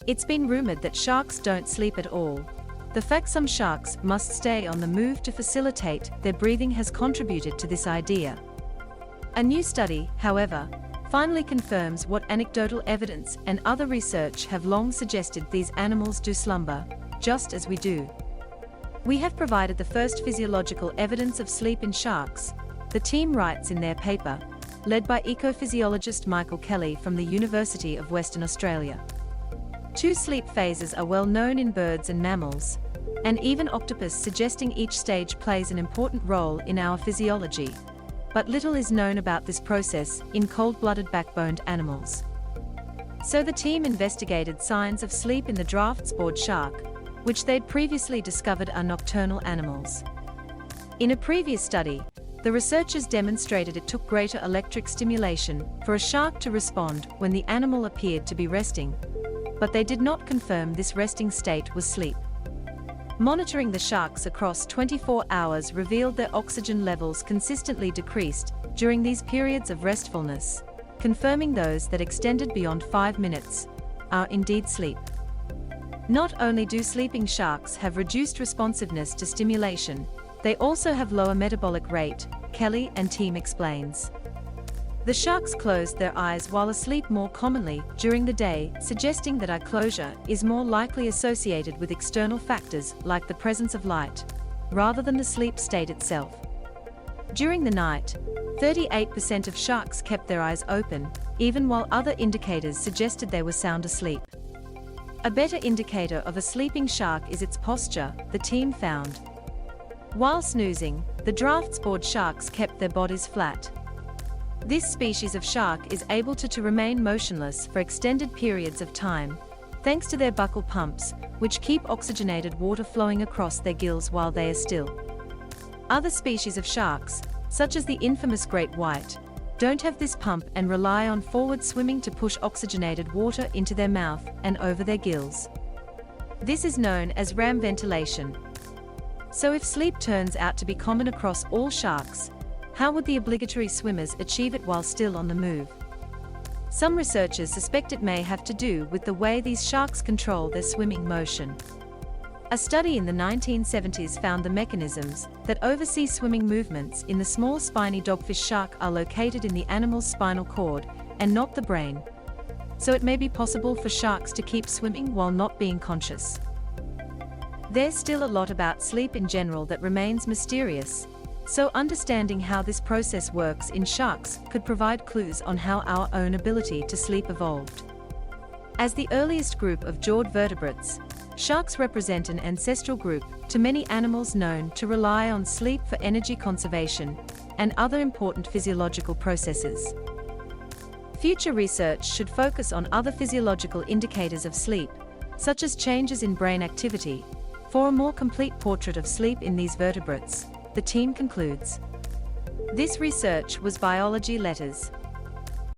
It's been rumored that sharks don't sleep at all. The fact some sharks must stay on the move to facilitate their breathing has contributed to this idea. A new study, however, finally confirms what anecdotal evidence and other research have long suggested: these animals do slumber, just as we do. We have provided the first physiological evidence of sleep in sharks, the team writes in their paper, led by ecophysiologist Michael Kelly from the University of Western Australia. Two sleep phases are well known in birds and mammals, and even octopus, suggesting each stage plays an important role in our physiology. But little is known about this process in cold-blooded backboned animals. So the team investigated signs of sleep in the draft-spored shark, which they'd previously discovered are nocturnal animals. In a previous study, the researchers demonstrated it took greater electric stimulation for a shark to respond when the animal appeared to be resting, but they did not confirm this resting state was sleep. Monitoring the sharks across 24 hours revealed their oxygen levels consistently decreased during these periods of restfulness, confirming those that extended beyond 5 minutes are indeed sleep. Not only do sleeping sharks have reduced responsiveness to stimulation, they also have lower metabolic rate, Kelly and team explains. The sharks closed their eyes while asleep more commonly during the day, suggesting that eye closure is more likely associated with external factors like the presence of light, rather than the sleep state itself. During the night, 38% of sharks kept their eyes open, even while other indicators suggested they were sound asleep. A better indicator of a sleeping shark is its posture, the team found. While snoozing, the draft-spored sharks kept their bodies flat. This species of shark is able to remain motionless for extended periods of time, thanks to their buccal pumps, which keep oxygenated water flowing across their gills while they are still. Other species of sharks, such as the infamous great white, don't have this pump and rely on forward swimming to push oxygenated water into their mouth and over their gills. This is known as ram ventilation. So if sleep turns out to be common across all sharks, how would the obligatory swimmers achieve it while still on the move? Some researchers suspect it may have to do with the way these sharks control their swimming motion. A study in the 1970s found the mechanisms that oversee swimming movements in the small spiny dogfish shark are located in the animal's spinal cord and not the brain. So it may be possible for sharks to keep swimming while not being conscious. There's still a lot about sleep in general that remains mysterious, so understanding how this process works in sharks could provide clues on how our own ability to sleep evolved. As the earliest group of jawed vertebrates, sharks represent an ancestral group to many animals known to rely on sleep for energy conservation and other important physiological processes. Future research should focus on other physiological indicators of sleep, such as changes in brain activity, for a more complete portrait of sleep in these vertebrates, the team concludes. This research was Biology Letters.